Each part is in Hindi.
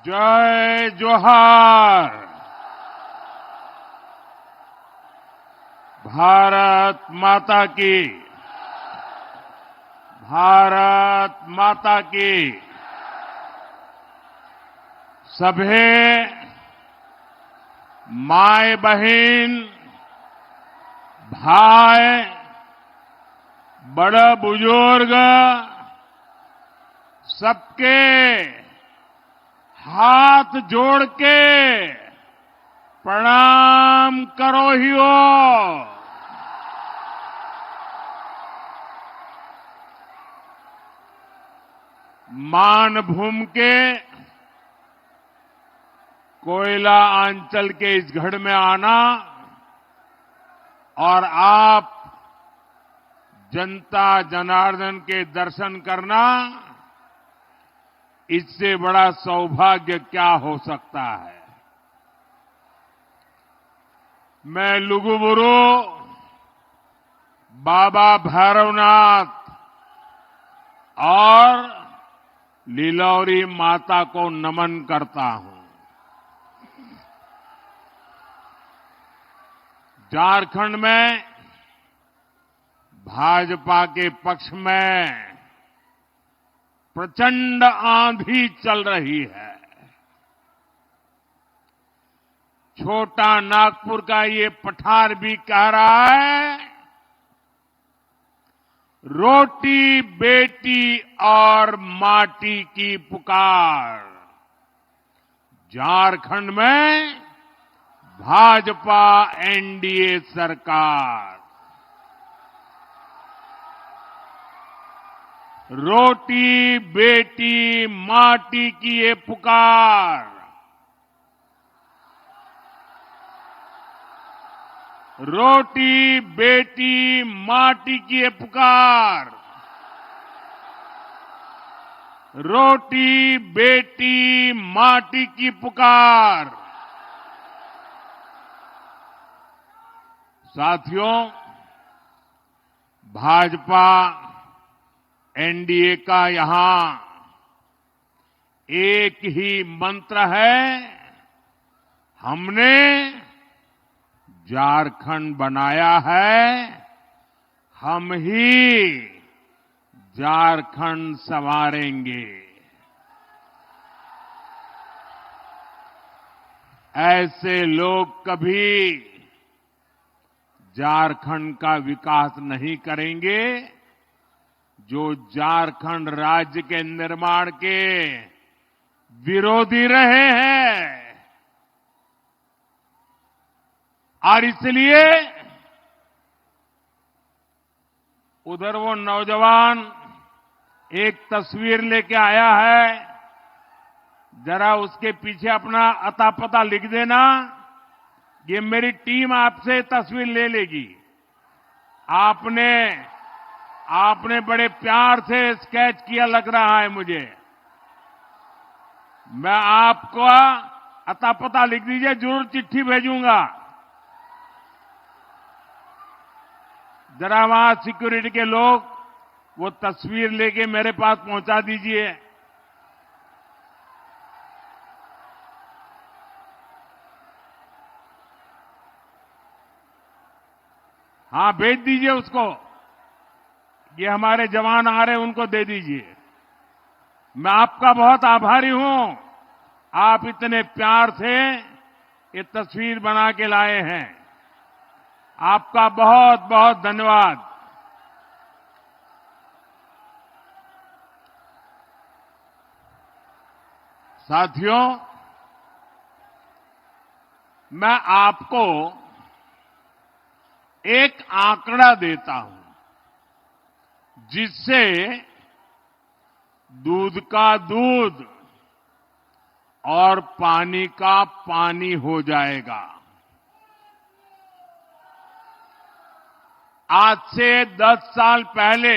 जय जोहार। भारत माता की। भारत माता की। सभे माय बहन भाई बड़े बुजुर्ग सबके हाथ जोड़ के प्रणाम करो ही हो। मानभूम के कोयला अंचल के इस गढ़ में आना और आप जनता जनार्दन के दर्शन करना, इससे बड़ा सौभाग्य क्या हो सकता है। मैं लुगुबुरु बाबा भैरवनाथ और लीलौरी माता को नमन करता हूं। झारखंड में भाजपा के पक्ष में प्रचंड आंधी चल रही है। छोटा नागपुर का ये पठार भी कह रहा है, रोटी बेटी और माटी की पुकार। झारखंड में भाजपा एनडीए सरकार। रोटी बेटी माटी की ये पुकार। रोटी बेटी माटी की ये पुकार। रोटी बेटी माटी की पुकार। साथियों, भाजपा एनडीए का यहां एक ही मंत्र है, हमने झारखंड बनाया है, हम ही झारखंड संवारेंगे। ऐसे लोग कभी झारखंड का विकास नहीं करेंगे जो झारखंड राज्य के निर्माण के विरोधी रहे हैं। और इसलिए उधर वो नौजवान एक तस्वीर लेके आया है, जरा उसके पीछे अपना अता पता लिख देना। ये मेरी टीम आपसे तस्वीर ले लेगी। आपने बड़े प्यार से स्केच किया लग रहा है मुझे। मैं आपको अता पता लिख दीजिए, जरूर चिट्ठी भेजूंगा। जरा वहां सिक्योरिटी के लोग वो तस्वीर लेके मेरे पास पहुंचा दीजिए। हाँ, भेज दीजिए उसको। ये हमारे जवान आ रहे हैं, उनको दे दीजिए। मैं आपका बहुत आभारी हूं, आप इतने प्यार से ये तस्वीर बना के लाए हैं। आपका बहुत बहुत धन्यवाद। साथियों, मैं आपको एक आंकड़ा देता हूं जिससे दूध का दूध और पानी का पानी हो जाएगा। आज से 10 साल पहले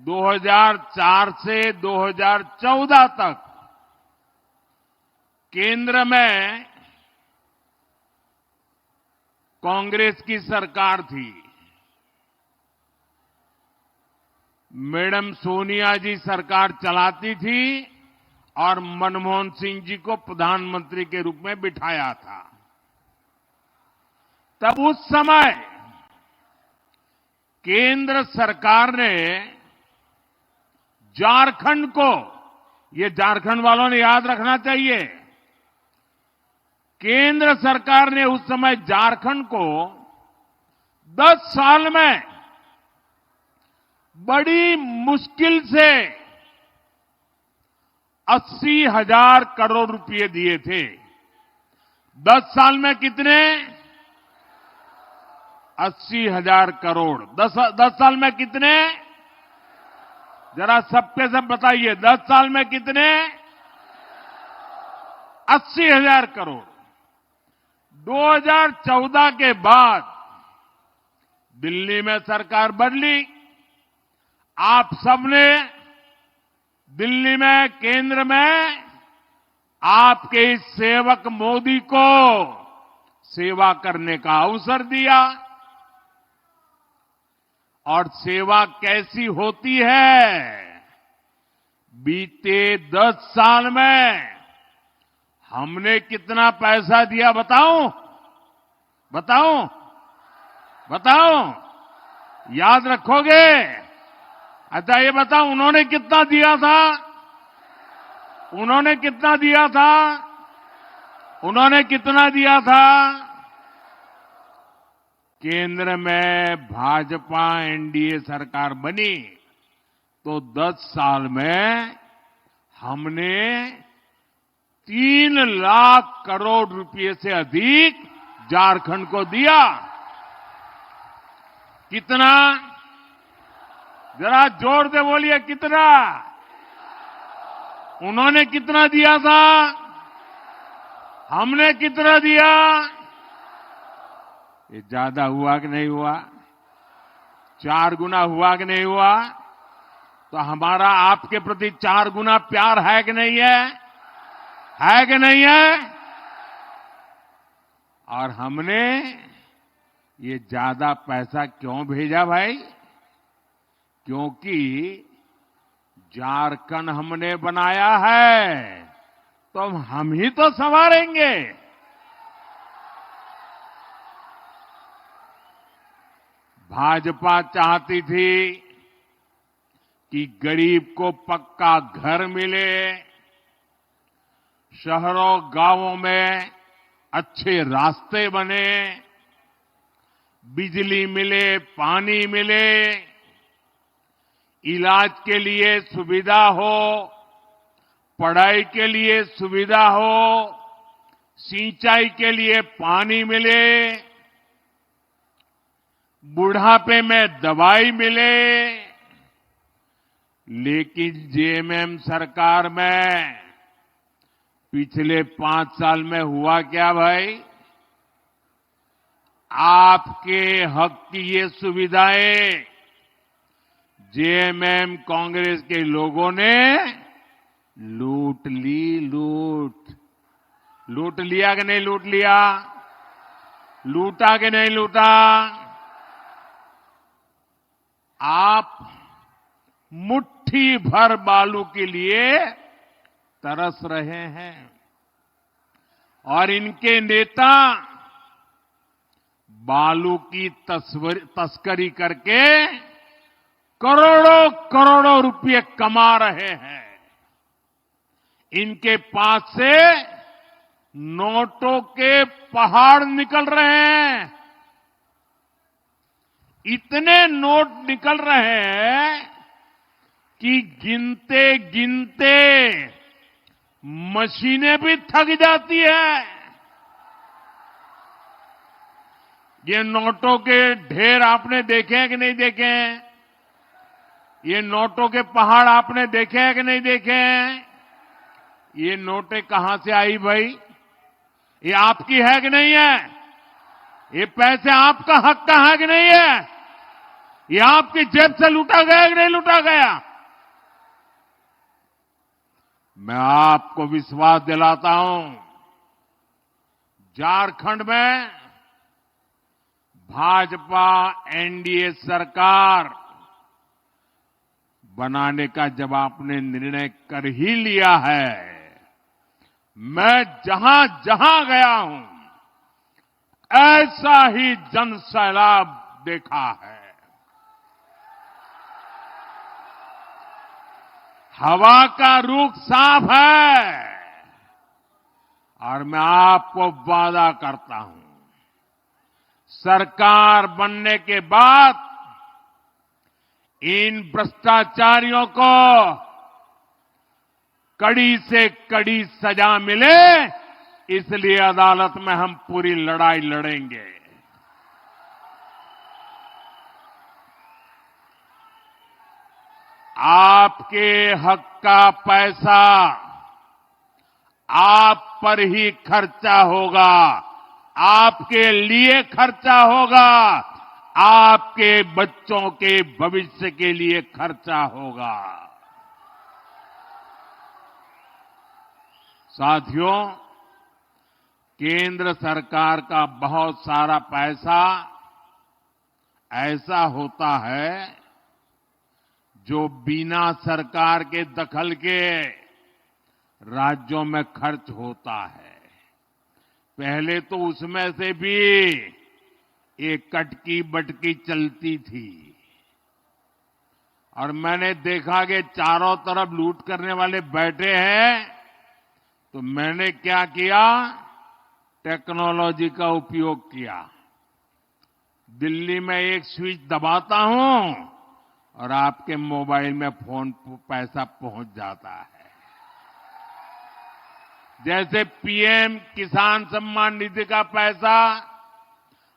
2004 से 2014 तक केंद्र में कांग्रेस की सरकार थी। मैडम सोनिया जी सरकार चलाती थी और मनमोहन सिंह जी को प्रधानमंत्री के रूप में बिठाया था। तब उस समय केंद्र सरकार ने झारखंड को, ये झारखंड वालों ने याद रखना चाहिए, केंद्र सरकार ने उस समय झारखंड को 10 साल में बड़ी मुश्किल से 80,000 करोड़ रुपए दिए थे। 10 साल में कितने? 80,000 करोड़। 10 साल में कितने? जरा सबके सब बताइए, 10 साल में कितने? 80,000 करोड़। 2014 के बाद दिल्ली में सरकार बदली। आप सबने दिल्ली में, केंद्र में आपके इस सेवक मोदी को सेवा करने का अवसर दिया। और सेवा कैसी होती है? बीते 10 साल में हमने कितना पैसा दिया बताऊं? बताऊं? बताऊं? याद रखोगे? अच्छा ये बताओ, उन्होंने कितना दिया था? उन्होंने कितना दिया था? उन्होंने कितना दिया था? केंद्र में भाजपा एनडीए सरकार बनी तो 10 साल में हमने 3 लाख करोड़ रुपए से अधिक झारखंड को दिया। कितना? जरा जोर से बोलिए, कितना? उन्होंने कितना दिया था? हमने कितना दिया? ये ज्यादा हुआ कि नहीं हुआ? 4 गुना हुआ कि नहीं हुआ? तो हमारा आपके प्रति 4 गुना प्यार है कि नहीं है? है कि नहीं है? और हमने ये ज्यादा पैसा क्यों भेजा भाई? क्योंकि झारखंड हमने बनाया है, तो हम ही तो संवारेंगे। भाजपा चाहती थी कि गरीब को पक्का घर मिले, शहरों गांवों में अच्छे रास्ते बने, बिजली मिले, पानी मिले, इलाज के लिए सुविधा हो, पढ़ाई के लिए सुविधा हो, सिंचाई के लिए पानी मिले, बुढ़ापे में दवाई मिले। लेकिन जेएमएम सरकार में पिछले 5 साल में हुआ क्या भाई? आपके हक की ये सुविधाएं जेएमएम कांग्रेस के लोगों ने लूट ली। लूट लिया कि नहीं लूट लिया? लूटा कि नहीं लूटा? आप मुट्ठी भर बालू के लिए तरस रहे हैं और इनके नेता बालू की तस्करी करके करोड़ों करोड़ों रुपए कमा रहे हैं। इनके पास से नोटों के पहाड़ निकल रहे हैं। इतने नोट निकल रहे हैं कि गिनते गिनते मशीनें भी थक जाती है। ये नोटों के ढेर आपने देखे हैं कि नहीं देखे हैं? ये नोटों के पहाड़ आपने देखे हैं कि नहीं देखे हैं? ये नोटें कहां से आई भाई? ये आपकी है कि नहीं है? ये पैसे आपका हक का है कि नहीं है? ये आपकी जेब से लूटा गया कि नहीं लूटा गया? मैं आपको विश्वास दिलाता हूं, झारखंड में भाजपा एनडीए सरकार बनाने का जब आपने निर्णय कर ही लिया है, मैं जहां जहां गया हूं ऐसा ही जन सैलाब देखा है। हवा का रुख साफ है और मैं आपको वादा करता हूं, सरकार बनने के बाद इन भ्रष्टाचारियों को कड़ी से कड़ी सजा मिले, इसलिए अदालत में हम पूरी लड़ाई लड़ेंगे। आपके हक का पैसा आप पर ही खर्चा होगा, आपके लिए खर्चा होगा, आपके बच्चों के भविष्य के लिए खर्चा होगा। साथियों, केंद्र सरकार का बहुत सारा पैसा ऐसा होता है जो बिना सरकार के दखल के राज्यों में खर्च होता है। पहले तो उसमें से भी एक कटकी बटकी चलती थी और मैंने देखा कि चारों तरफ लूट करने वाले बैठे हैं, तो मैंने क्या किया, टेक्नोलॉजी का उपयोग किया। दिल्ली में एक स्विच दबाता हूं और आपके मोबाइल में फोन पैसा पहुंच जाता है। जैसे पीएम किसान सम्मान निधि का पैसा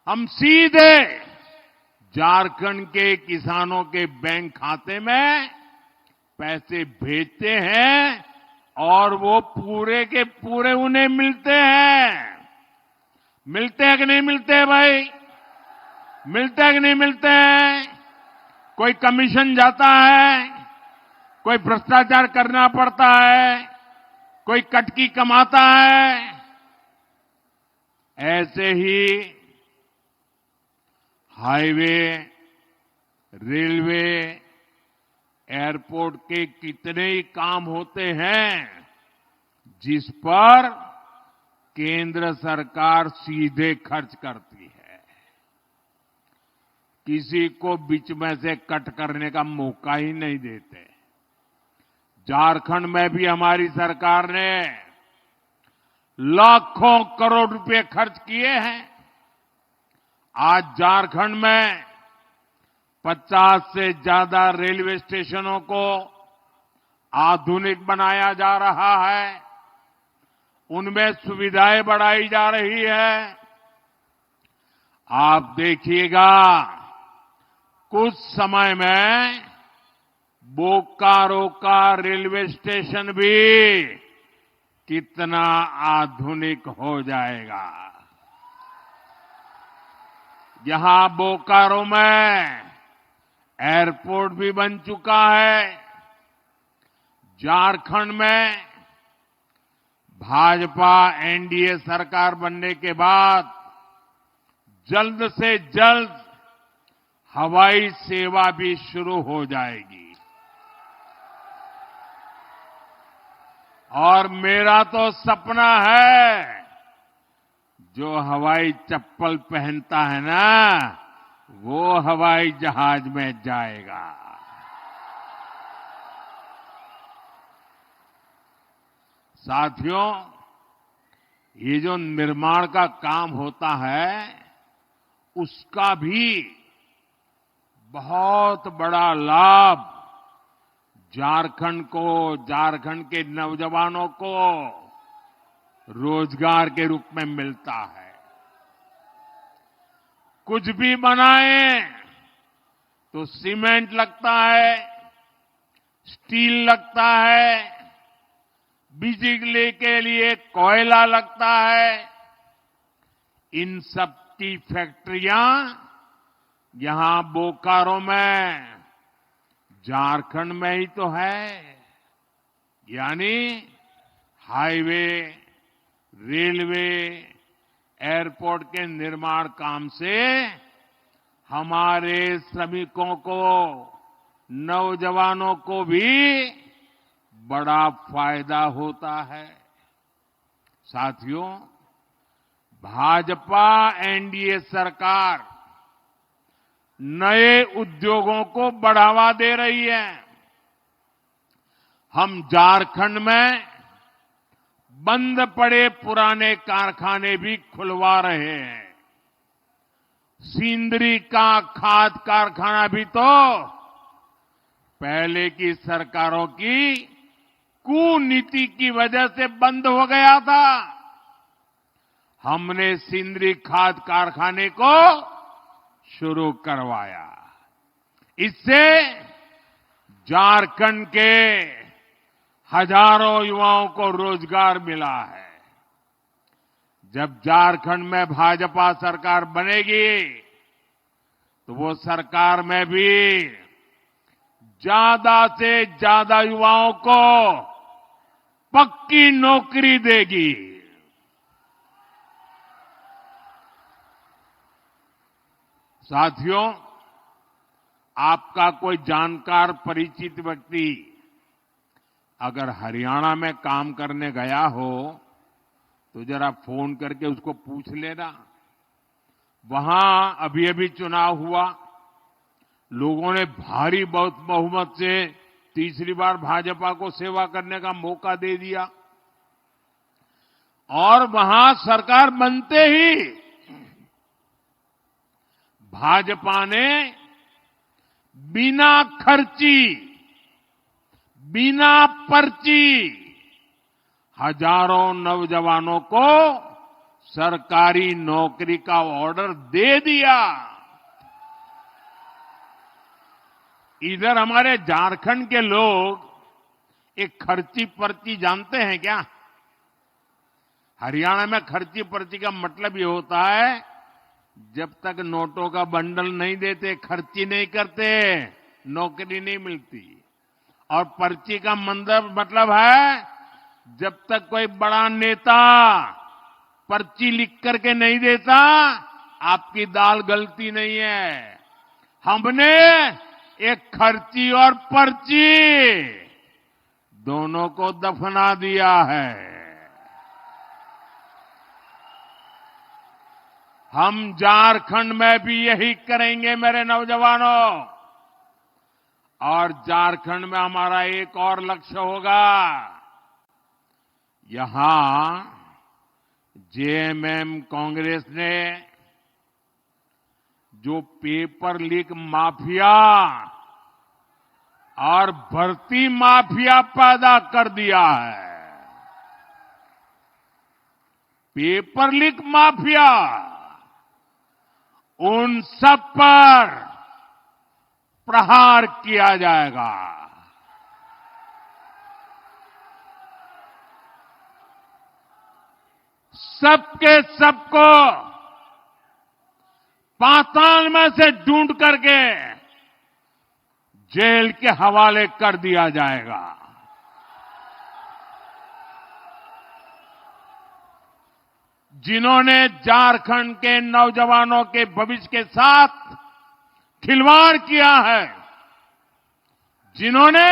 हम सीधे झारखंड के किसानों के बैंक खाते में पैसे भेजते हैं और वो पूरे के पूरे उन्हें मिलते हैं। मिलते हैं कि नहीं मिलते हैं भाई? मिलते हैं कि नहीं मिलते हैं? कोई कमीशन जाता है, कोई भ्रष्टाचार करना पड़ता है, कोई कटकी कमाता है। ऐसे ही हाईवे, रेलवे, एयरपोर्ट के कितने ही काम होते हैं जिस पर केंद्र सरकार सीधे खर्च करती है। किसी को बीच में से कट करने का मौका ही नहीं देते। झारखंड में भी हमारी सरकार ने लाखों करोड़ रुपए खर्च किए हैं। आज झारखंड में 50 से ज्यादा रेलवे स्टेशनों को आधुनिक बनाया जा रहा है, उनमें सुविधाएं बढ़ाई जा रही है। आप देखिएगा कुछ समय में बोकारो का रेलवे स्टेशन भी कितना आधुनिक हो जाएगा। यहां बोकारो में एयरपोर्ट भी बन चुका है। झारखंड में भाजपा एनडीए सरकार बनने के बाद जल्द से जल्द हवाई सेवा भी शुरू हो जाएगी। और मेरा तो सपना है, जो हवाई चप्पल पहनता है ना, वो हवाई जहाज में जाएगा। साथियों, ये जो निर्माण का काम होता है, उसका भी बहुत बड़ा लाभ झारखंड को, झारखंड के नौजवानों को रोजगार के रूप में मिलता है। कुछ भी बनाए तो सीमेंट लगता है, स्टील लगता है, बिजली के लिए कोयला लगता है। इन सब की फैक्ट्रियां यहां बोकारो में, झारखंड में ही तो है। यानी हाईवे, रेलवे, एयरपोर्ट के निर्माण काम से हमारे श्रमिकों को, नौजवानों को भी बड़ा फायदा होता है। साथियों, भाजपा एनडीए सरकार नए उद्योगों को बढ़ावा दे रही है। हम झारखंड में बंद पड़े पुराने कारखाने भी खुलवा रहे हैं। सिंदरी का खाद कारखाना भी तो पहले की सरकारों की कुनीति की वजह से बंद हो गया था। हमने सिंदरी खाद कारखाने को शुरू करवाया। इससे झारखंड के हजारों युवाओं को रोजगार मिला है। जब झारखंड में भाजपा सरकार बनेगी तो वो सरकार में भी ज्यादा से ज्यादा युवाओं को पक्की नौकरी देगी। साथियों, आपका कोई जानकार परिचित व्यक्ति अगर हरियाणा में काम करने गया हो तो जरा फोन करके उसको पूछ लेना। वहां अभी अभी चुनाव हुआ, लोगों ने भारी बहुत बहुमत से तीसरी बार भाजपा को सेवा करने का मौका दे दिया और वहां सरकार बनते ही भाजपा ने बिना खर्ची, बिना पर्ची हजारों नौजवानों को सरकारी नौकरी का ऑर्डर दे दिया। इधर हमारे झारखंड के लोग एक खर्ची पर्ची जानते हैं क्या? हरियाणा में खर्ची पर्ची का मतलब ये होता है, जब तक नोटों का बंडल नहीं देते, खर्ची नहीं करते, नौकरी नहीं मिलती। और पर्ची का मतलब है, जब तक कोई बड़ा नेता पर्ची लिख करके नहीं देता, आपकी दाल गलती नहीं है। हमने एक खर्ची और पर्ची दोनों को दफना दिया है। हम झारखंड में भी यही करेंगे मेरे नौजवानों। और झारखंड में हमारा एक और लक्ष्य होगा। यहां जेएमएम कांग्रेस ने जो पेपर लीक माफिया और भर्ती माफिया पैदा कर दिया है, पेपर लीक माफिया, उन सब पर प्रहार किया जाएगा। सबके सबको पाताल में से ढूंढ करके जेल के हवाले कर दिया जाएगा। जिन्होंने झारखंड के नौजवानों के भविष्य के साथ खिलवाड़ किया है, जिन्होंने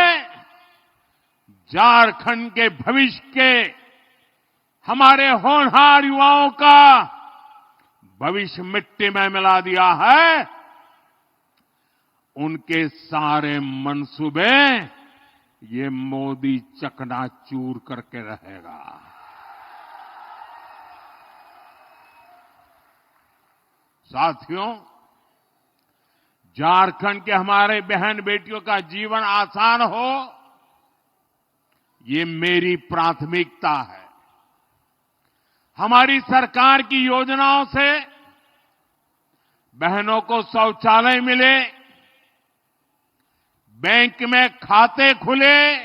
झारखंड के भविष्य के हमारे होनहार युवाओं का भविष्य मिट्टी में मिला दिया है, उनके सारे मंसूबे ये मोदी चकनाचूर करके रहेगा। साथियों, झारखंड के हमारे बहन बेटियों का जीवन आसान हो, ये मेरी प्राथमिकता है। हमारी सरकार की योजनाओं से बहनों को शौचालय मिले, बैंक में खाते खुले,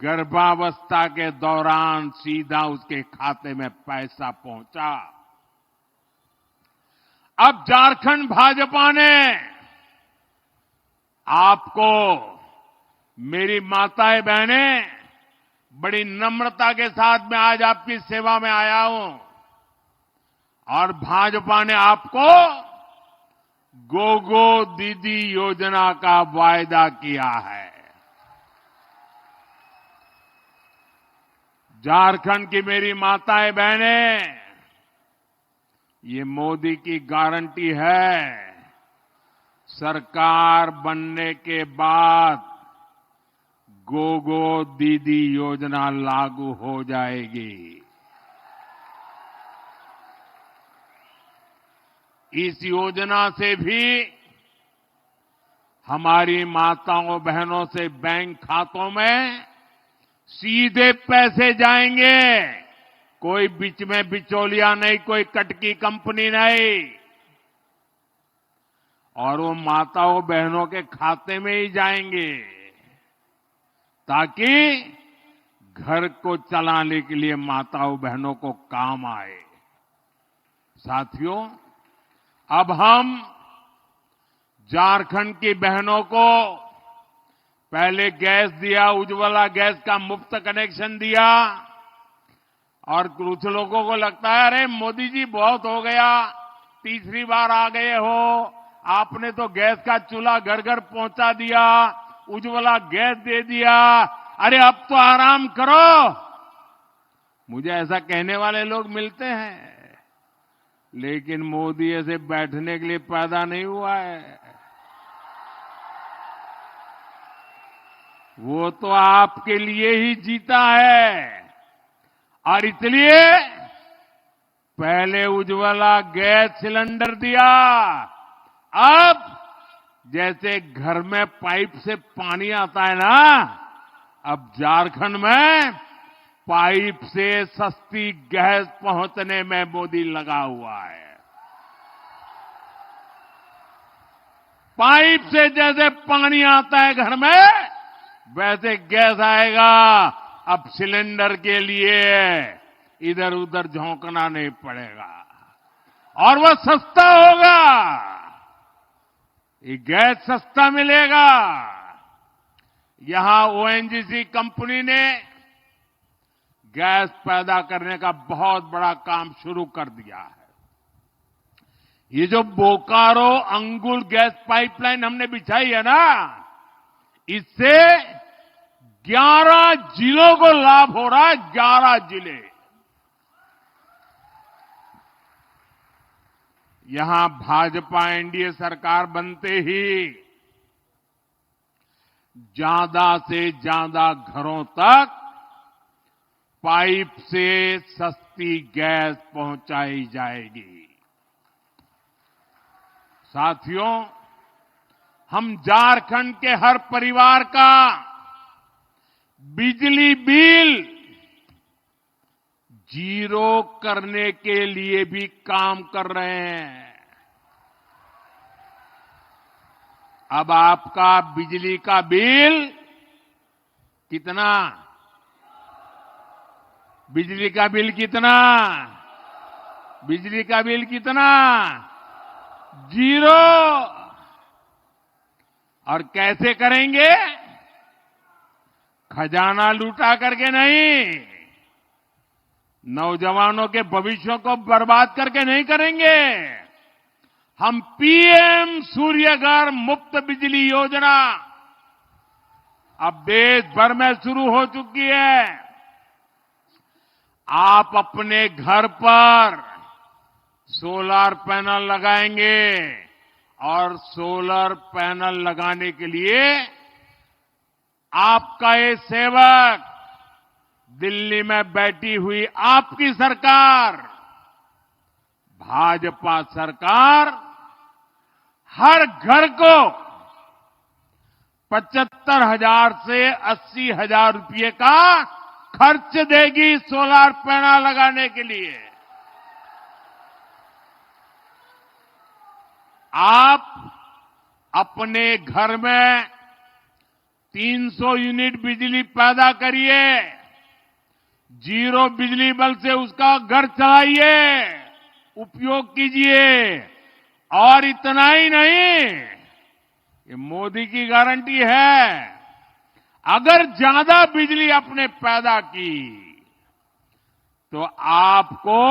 गर्भावस्था के दौरान सीधा उसके खाते में पैसा पहुंचा। अब झारखंड भाजपा ने आपको, मेरी माताएं बहनें, बड़ी नम्रता के साथ मैं आज आपकी सेवा में आया हूं और भाजपा ने आपको गोगो दीदी योजना का वायदा किया है। झारखंड की मेरी माताएं बहनें, ये मोदी की गारंटी है। सरकार बनने के बाद गोगो दीदी योजना लागू हो जाएगी। इस योजना से भी हमारी माताओं बहनों से बैंक खातों में सीधे पैसे जाएंगे। कोई बीच में बिचौलिया नहीं, कोई कटकी कंपनी नहीं, और वो माताओं बहनों के खाते में ही जाएंगे, ताकि घर को चलाने के लिए माताओं बहनों को काम आए। साथियों, अब हम झारखंड की बहनों को पहले गैस दिया, उज्ज्वला गैस का मुफ्त कनेक्शन दिया, और कुछ लोगों को लगता है अरे मोदी जी बहुत हो गया, तीसरी बार आ गए हो, आपने तो गैस का चूल्हा घर घर पहुंचा दिया, उज्ज्वला गैस दे दिया, अरे अब तो आराम करो। मुझे ऐसा कहने वाले लोग मिलते हैं, लेकिन मोदी ऐसे बैठने के लिए पैदा नहीं हुआ है। वो तो आपके लिए ही जीता है, और इसलिए पहले उज्ज्वला गैस सिलेंडर दिया, अब जैसे घर में पाइप से पानी आता है ना, अब झारखंड में पाइप से सस्ती गैस पहुंचने में मोदी लगा हुआ है। पाइप से जैसे पानी आता है घर में, वैसे गैस आएगा। अब सिलेंडर के लिए इधर उधर झोंकना नहीं पड़ेगा, और वह सस्ता होगा। ये गैस सस्ता मिलेगा। यहां ओएनजीसी कंपनी ने गैस पैदा करने का बहुत बड़ा काम शुरू कर दिया है। ये जो बोकारो अंगुल गैस पाइपलाइन हमने बिछाई है ना, इससे 11 जिलों को लाभ हो रहा है। 11 जिले। यहां भाजपा एनडीए सरकार बनते ही ज्यादा से ज्यादा घरों तक पाइप से सस्ती गैस पहुंचाई जाएगी। साथियों, हम झारखंड के हर परिवार का बिजली बिल जीरो करने के लिए भी काम कर रहे हैं। अब आपका बिजली का बिल कितना? बिजली का बिल कितना? बिजली का बिल कितना? जीरो। और कैसे करेंगे? खजाना लूटा करके नहीं, नौजवानों के भविष्य को बर्बाद करके नहीं करेंगे। हम पीएम सूर्यघर मुफ्त बिजली योजना अब देश भर में शुरू हो चुकी है। आप अपने घर पर सोलर पैनल लगाएंगे, और सोलर पैनल लगाने के लिए आपका ये सेवक, दिल्ली में बैठी हुई आपकी सरकार, भाजपा सरकार, हर घर को 75,000 से 80,000 रुपये का खर्च देगी सोलर पैनल लगाने के लिए। आप अपने घर में 300 यूनिट बिजली पैदा करिए, जीरो बिजली बिल से उसका घर चलाइए, उपयोग कीजिए। और इतना ही नहीं, ये मोदी की गारंटी है, अगर ज्यादा बिजली आपने पैदा की तो आपको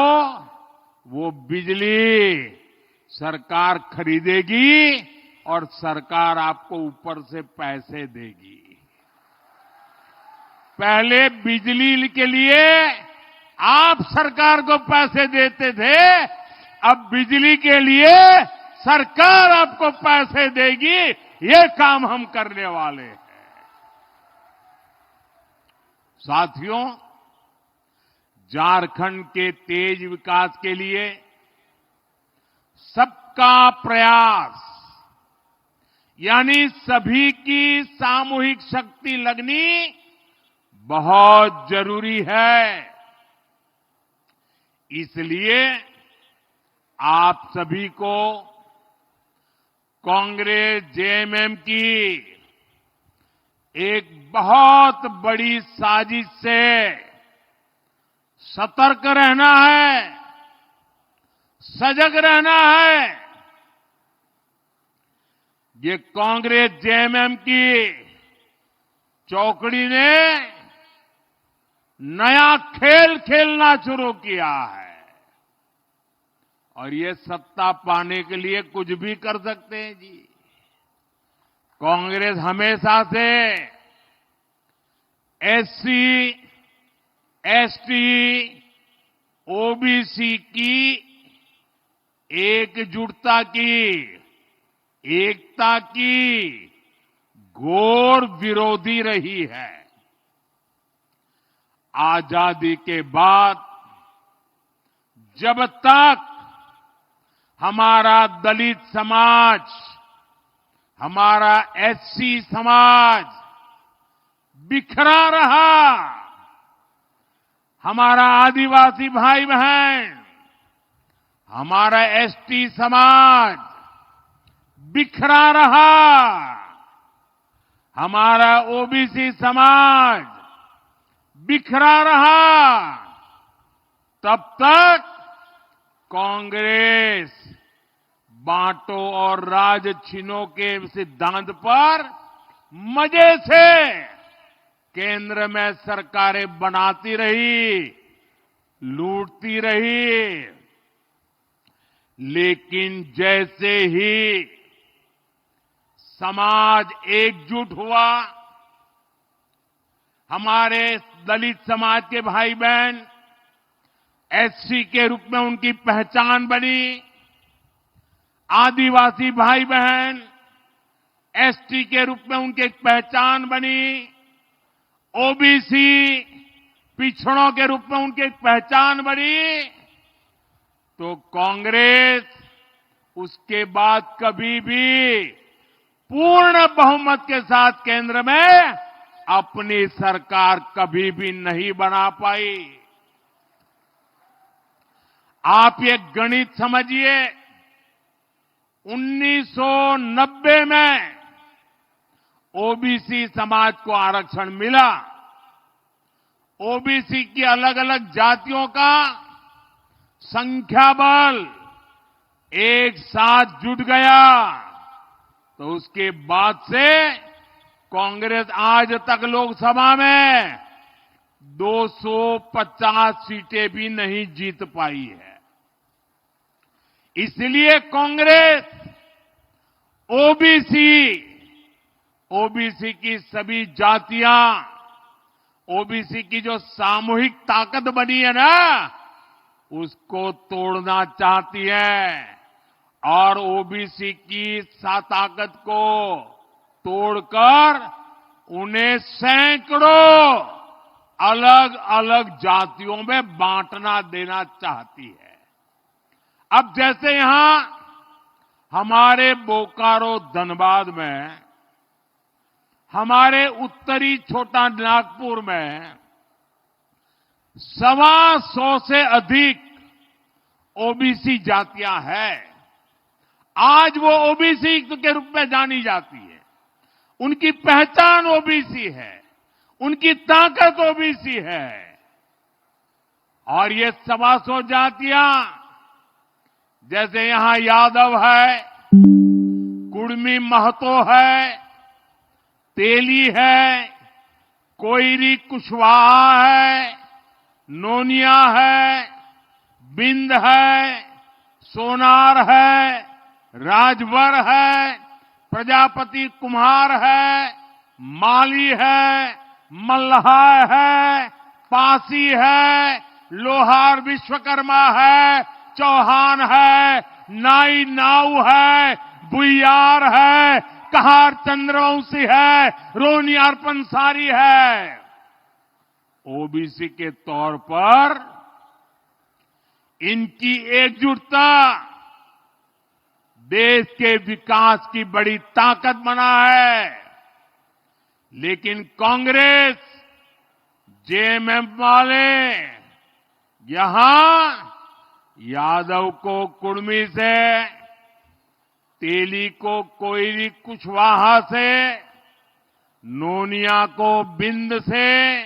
वो बिजली सरकार खरीदेगी और सरकार आपको ऊपर से पैसे देगी। पहले बिजली के लिए आप सरकार को पैसे देते थे, अब बिजली के लिए सरकार आपको पैसे देगी। ये काम हम करने वाले हैं। साथियों, झारखंड के तेज विकास के लिए सबका प्रयास यानी सभी की सामूहिक शक्ति लगनी बहुत जरूरी है। इसलिए आप सभी को कांग्रेस जेएमएम की एक बहुत बड़ी साजिश से सतर्क रहना है, सजग रहना है। ये कांग्रेस जेएमएम की चौकड़ी ने नया खेल खेलना शुरू किया है और ये सत्ता पाने के लिए कुछ भी कर सकते हैं जी। कांग्रेस हमेशा से एससी, एसटी, ओबीसी की एकजुटता की, एकता की घोर विरोधी रही है। आजादी के बाद जब तक हमारा दलित समाज, हमारा एससी समाज बिखरा रहा, हमारा आदिवासी भाई बहन, हमारा एसटी समाज बिखरा रहा, हमारा ओबीसी समाज बिखरा रहा, तब तक कांग्रेस बांटो और राज छीनो के सिद्धांत पर मजे से केंद्र में सरकारें बनाती रही, लूटती रही। लेकिन जैसे ही समाज एकजुट हुआ, हमारे दलित समाज के भाई बहन एससी के रूप में उनकी पहचान बनी, आदिवासी भाई बहन एसटी के रूप में उनकी एक पहचान बनी, ओबीसी पिछड़ों के रूप में उनकी एक पहचान बनी, तो कांग्रेस उसके बाद कभी भी पूर्ण बहुमत के साथ केंद्र में अपनी सरकार कभी भी नहीं बना पाई। आप ये गणित समझिए, 1990 में ओबीसी समाज को आरक्षण मिला। ओबीसी की अलग अलग जातियों का संख्या बल एक साथ जुट गया, तो उसके बाद से कांग्रेस आज तक लोकसभा में 250 सीटें भी नहीं जीत पाई है। इसलिए कांग्रेस ओबीसी की सभी जातियां, ओबीसी की जो सामूहिक ताकत बनी है ना, उसको तोड़ना चाहती है और ओबीसी की ताकत को तोड़कर उन्हें सैकड़ों अलग अलग जातियों में बांटना देना चाहती है। अब जैसे यहां हमारे बोकारो धनबाद में, हमारे उत्तरी छोटा नागपुर में 125 से अधिक ओबीसी जातियां हैं। आज वो ओबीसी के रूप में जानी जाती है, उनकी पहचान ओबीसी है, उनकी ताकत ओबीसी है। और ये 125 जातियां, जैसे यहां यादव है, कुड़मी महतो है, तेली है, कोयरी कुशवाहा है, नोनिया है, बिंद है, सोनार है, राजभर है, प्रजापति कुम्हार है, माली है, मल्लाह है, पासी है, लोहार विश्वकर्मा है, चौहान है, नाई नाऊ है, बुइयार है, कहार चंद्रवंशी है, रोनियार पंसारी है। ओबीसी के तौर पर इनकी एकजुटता देश के विकास की बड़ी ताकत बना है। लेकिन कांग्रेस, जेएमएम वाले यहां यादव को कुर्मी से, तेली को कोयली कुशवाहा से, नोनिया को बिंद से,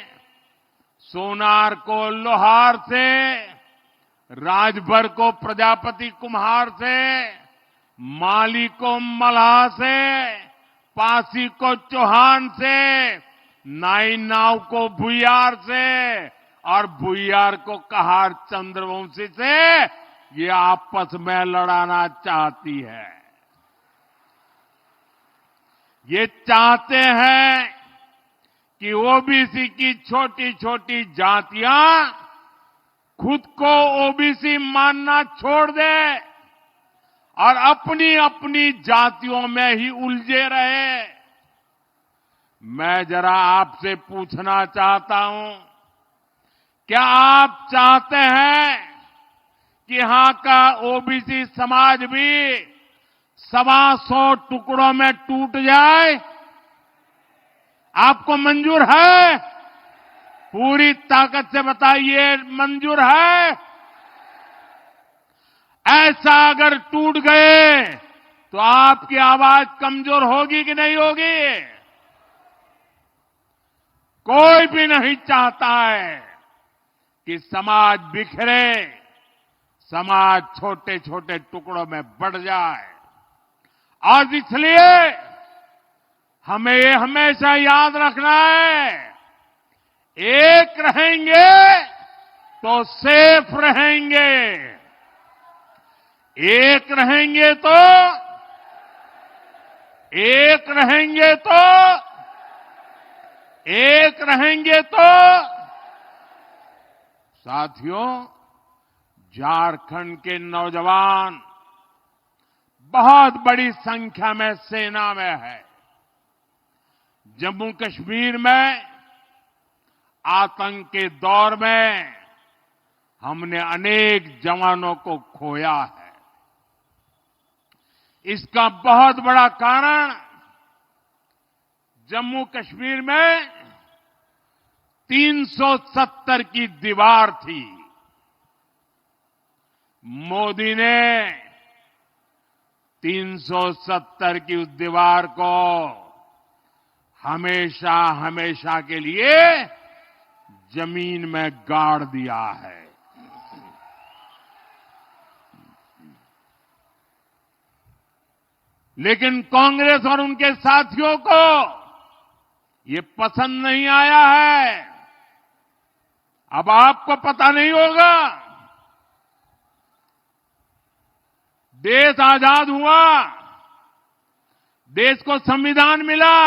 सोनार को लोहार से, राजभर को प्रजापति कुम्हार से, माली को मल्लाह से, पासी को चौहान से, नाई नाव को भुइयार से और भुइयार को कहार चंद्रवंशी से ये आपस में लड़ाना चाहती है। ये चाहते हैं कि ओबीसी की छोटी छोटी जातियां खुद को ओबीसी मानना छोड़ दे और अपनी अपनी जातियों में ही उलझे रहे। मैं जरा आपसे पूछना चाहता हूं, क्या आप चाहते हैं कि यहां का ओबीसी समाज भी 125 टुकड़ों में टूट जाए? आपको मंजूर है? पूरी ताकत से बताइए, मंजूर है? ऐसा अगर टूट गए तो आपकी आवाज कमजोर होगी कि नहीं होगी? कोई भी नहीं चाहता है कि समाज बिखरे, समाज छोटे छोटे टुकड़ों में बढ़ जाए। और इसलिए हमें ये हमेशा याद रखना है, एक रहेंगे तो सेफ रहेंगे, एक रहेंगे तो साथियों, झारखंड के नौजवान बहुत बड़ी संख्या में सेना में है। जम्मू कश्मीर में आतंक के दौर में हमने अनेक जवानों को खोया है। इसका बहुत बड़ा कारण जम्मू कश्मीर में 370 की दीवार थी। मोदी ने 370 की उस दीवार को हमेशा हमेशा के लिए जमीन में गाड़ दिया है। लेकिन कांग्रेस और उनके साथियों को ये पसंद नहीं आया है। अब आपको पता नहीं होगा, देश आजाद हुआ, देश को संविधान मिला,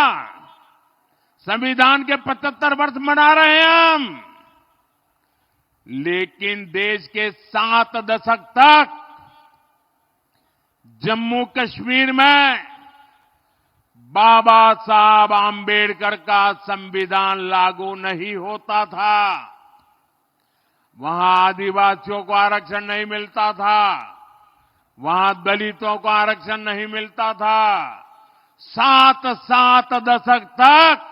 संविधान के 75 वर्ष मना रहे हैं हम, लेकिन देश के 7 दशक तक जम्मू कश्मीर में बाबा साहब आंबेडकर का संविधान लागू नहीं होता था। वहां आदिवासियों को आरक्षण नहीं मिलता था, वहां दलितों को आरक्षण नहीं मिलता था। 7 दशक तक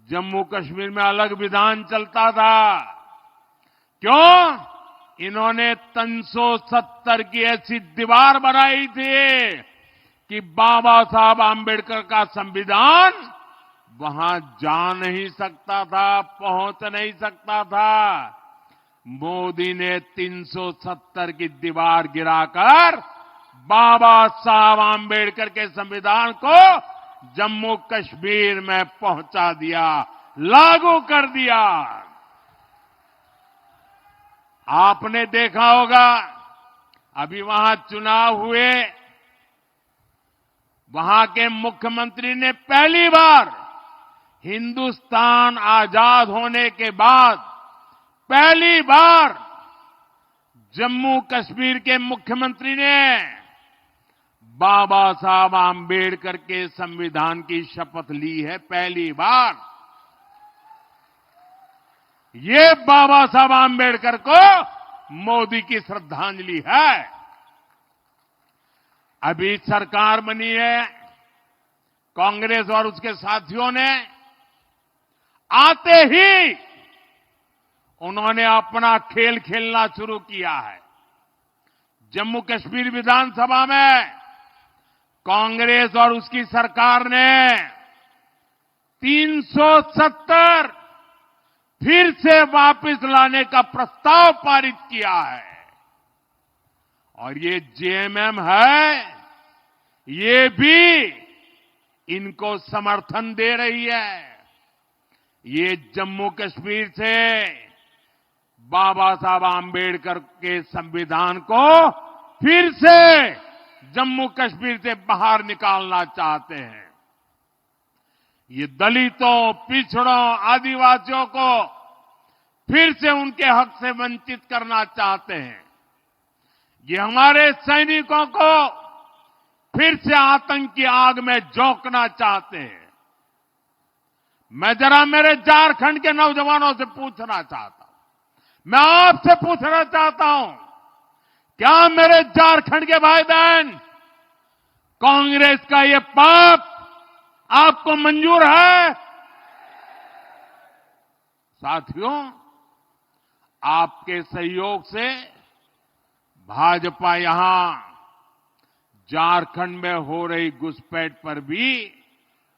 जम्मू कश्मीर में अलग विधान चलता था। क्यों? इन्होंने 370 की ऐसी दीवार बनाई थी कि बाबा साहब आंबेडकर का संविधान वहां जा नहीं सकता था, पहुंच नहीं सकता था। मोदी ने 370 की दीवार गिराकर बाबा साहब आंबेडकर के संविधान को जम्मू कश्मीर में पहुंचा दिया, लागू कर दिया। आपने देखा होगा अभी वहां चुनाव हुए, वहां के मुख्यमंत्री ने पहली बार हिंदुस्तान आजाद होने के बाद पहली बार जम्मू कश्मीर के मुख्यमंत्री ने बाबा साहब आम्बेडकर के संविधान की शपथ ली है। पहली बार ये बाबा साहब आम्बेडकर को मोदी की श्रद्धांजलि है। अभी सरकार बनी है, कांग्रेस और उसके साथियों ने आते ही उन्होंने अपना खेल खेलना शुरू किया है। जम्मू कश्मीर विधानसभा में कांग्रेस और उसकी सरकार ने 370 फिर से वापस लाने का प्रस्ताव पारित किया है। और ये जेएमएम है, ये भी इनको समर्थन दे रही है। ये जम्मू कश्मीर से बाबा साहब आम्बेडकर के संविधान को फिर से जम्मू कश्मीर से बाहर निकालना चाहते हैं। ये दलितों, पिछड़ों, आदिवासियों को फिर से उनके हक से वंचित करना चाहते हैं। ये हमारे सैनिकों को फिर से आतंक की आग में झोंकना चाहते हैं। मैं जरा मेरे झारखंड के नौजवानों से पूछना चाहता हूं, मैं आपसे पूछना चाहता हूं, क्या मेरे झारखंड के भाई बहन कांग्रेस का ये पाप आपको मंजूर है? साथियों, आपके सहयोग से भाजपा यहां झारखंड में हो रही घुसपैठ पर भी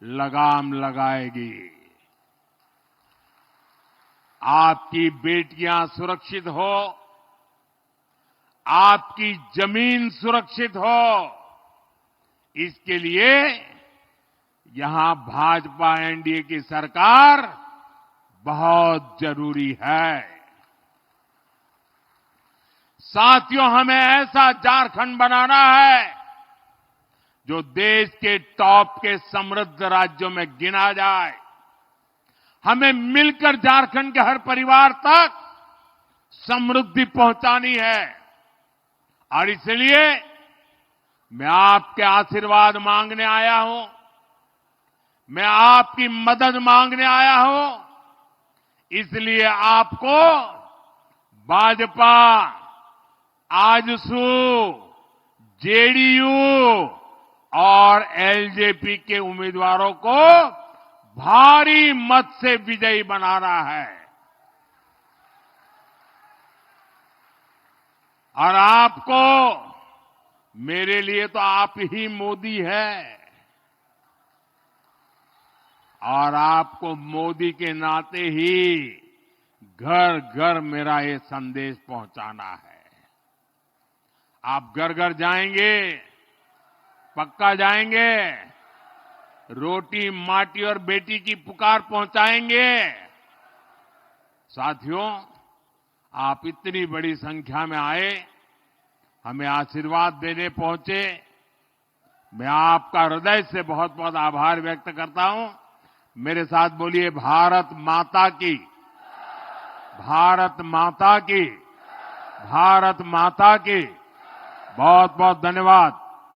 लगाम लगाएगी। आपकी बेटियां सुरक्षित हो, आपकी जमीन सुरक्षित हो, इसके लिए यहां भाजपा एनडीए की सरकार बहुत जरूरी है। साथियों, हमें ऐसा झारखंड बनाना है जो देश के टॉप के समृद्ध राज्यों में गिना जाए। हमें मिलकर झारखंड के हर परिवार तक समृद्धि पहुंचानी है। और इसलिए मैं आपके आशीर्वाद मांगने आया हूं, मैं आपकी मदद मांगने आया हूं। इसलिए आपको भाजपा, आजसू, जेडीयू और एलजेपी के उम्मीदवारों को भारी मत से विजयी बनाना है। और आपको, मेरे लिए तो आप ही मोदी है, और आपको मोदी के नाते ही घर घर मेरा ये संदेश पहुंचाना है। आप घर घर जाएंगे, पक्का जाएंगे, रोटी, माटी और बेटी की पुकार पहुंचाएंगे। साथियों, आप इतनी बड़ी संख्या में आए, हमें आशीर्वाद देने पहुंचे, मैं आपका हृदय से बहुत बहुत आभार व्यक्त करता हूं। मेरे साथ बोलिए, भारत माता की, भारत माता की, भारत माता की। बहुत बहुत धन्यवाद।